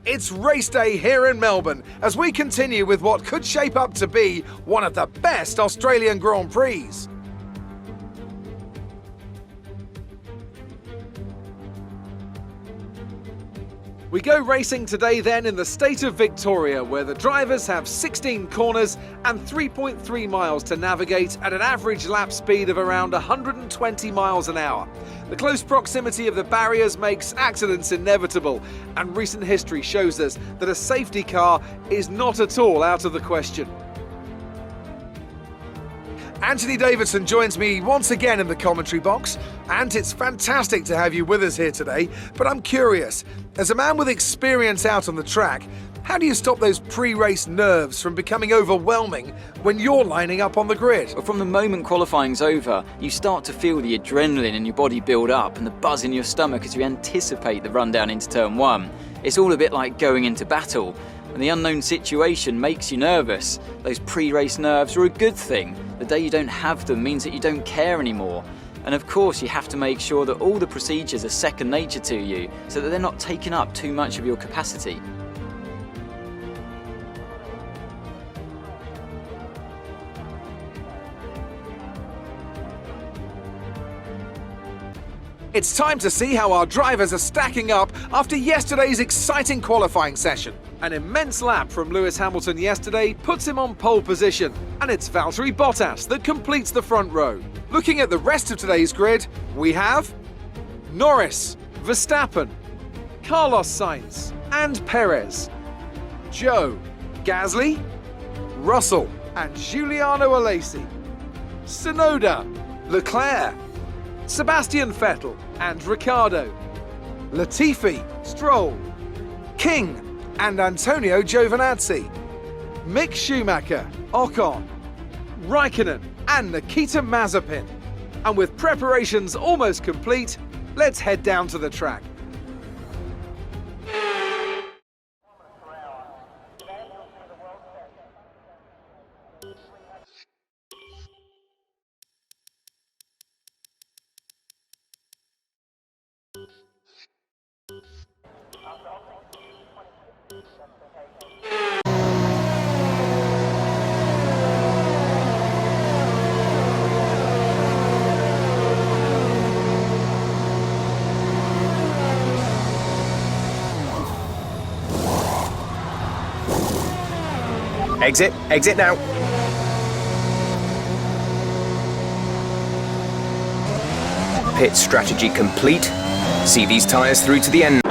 It's race day here in Melbourne as we continue with what could shape up to be one of the best Australian Grand Prix. We go racing today then in the state of Victoria, where the drivers have 16 corners and 3.3 miles to navigate at an average lap speed of around 120 miles an hour. The close proximity of the barriers makes accidents inevitable, and recent history shows us that a safety car is not at all out of the question. Anthony Davidson joins me once again in the commentary box, and it's fantastic to have you with us here today. But I'm curious, as a man with experience out on the track, how do you stop those pre-race nerves from becoming overwhelming when you're lining up on the grid? Well, from the moment qualifying's over, you start to feel the adrenaline in your body build up and the buzz in your stomach as you anticipate the run down into turn one. It's all a bit like going into battle, and the unknown situation makes you nervous. Those pre-race nerves are a good thing. The day you don't have them means that you don't care anymore. And of course, you have to make sure that all the procedures are second nature to you, so that they're not taking up too much of your capacity. It's time to see how our drivers are stacking up after yesterday's exciting qualifying session. An immense lap from Lewis Hamilton yesterday puts him on pole position, and it's Valtteri Bottas that completes the front row. Looking at the rest of today's grid, we have Norris, Verstappen, Carlos Sainz and Perez, Joe, Gasly, Russell and Giuliano Alesi, Tsunoda, Leclerc, Sebastian Vettel and Ricciardo, Latifi, Stroll, King and Antonio Giovinazzi, Mick Schumacher, Ocon, Raikkonen and Nikita Mazepin. And with preparations almost complete, let's head down to the track. Exit now. Pit strategy complete. See these tyres through to the end.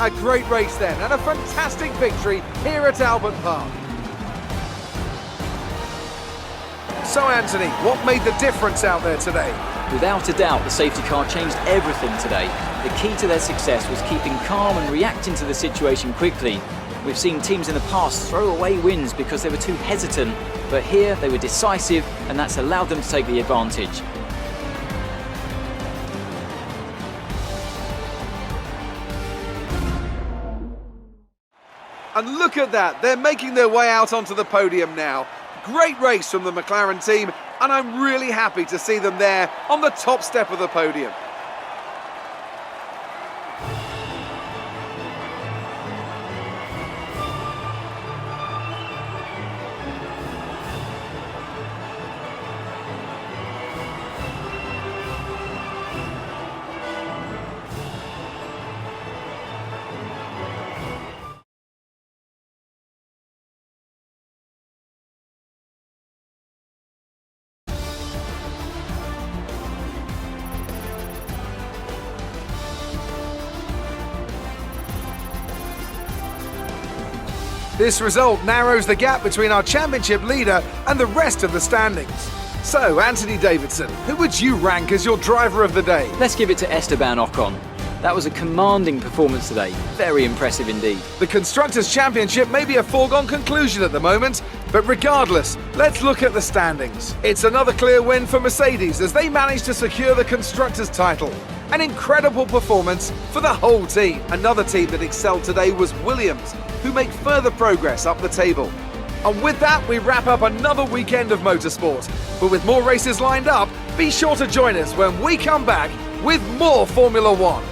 A great race then, and a fantastic victory here at Albert Park. So Anthony, what made the difference out there today? Without a doubt, the safety car changed everything today. The key to their success was keeping calm and reacting to the situation quickly. We've seen teams in the past throw away wins because they were too hesitant, but here they were decisive, and that's allowed them to take the advantage. And look at that, they're making their way out onto the podium now. Great race from the McLaren team, and I'm really happy to see them there on the top step of the podium. This result narrows the gap between our championship leader and the rest of the standings. So, Anthony Davidson, who would you rank as your driver of the day? Let's give it to Esteban Ocon. That was a commanding performance today. Very impressive indeed. The Constructors' Championship may be a foregone conclusion at the moment, but regardless, let's look at the standings. It's another clear win for Mercedes as they managed to secure the Constructors' title. An incredible performance for the whole team. Another team that excelled today was Williams, who make further progress up the table. And with that, we wrap up another weekend of motorsport. But with more races lined up, be sure to join us when we come back with more Formula One.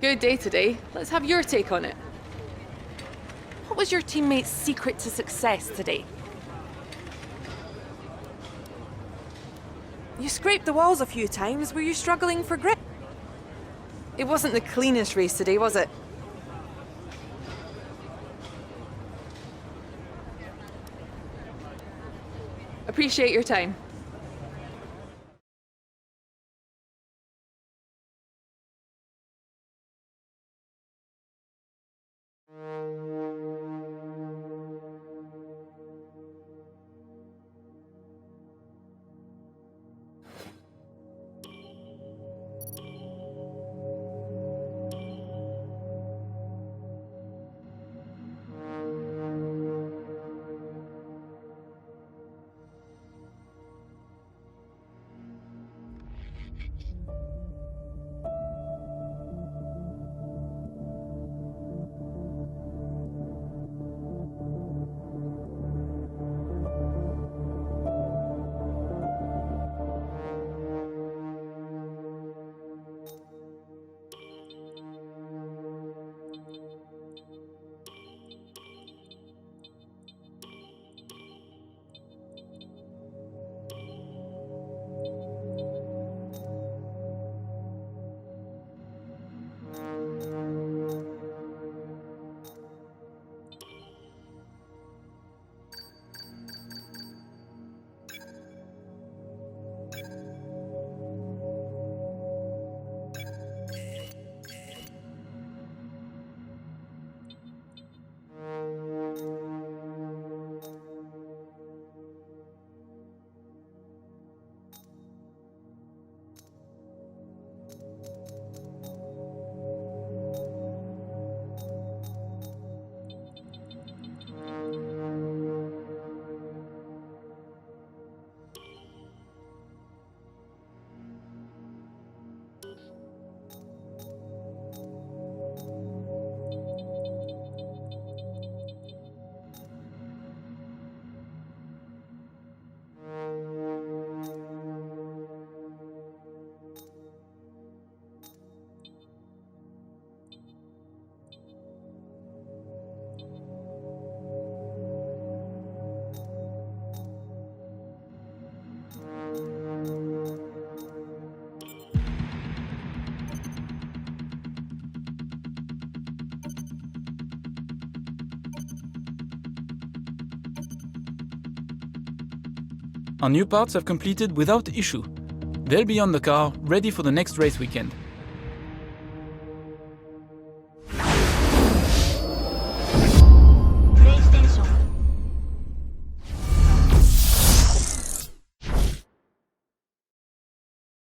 Good day today. Let's have your take on it. What was your teammate's secret to success today? You scraped the walls a few times. Were you struggling for grip? It wasn't the cleanest race today, was it? Appreciate your time. Our new parts have completed without issue. They'll be on the car, ready for the next race weekend.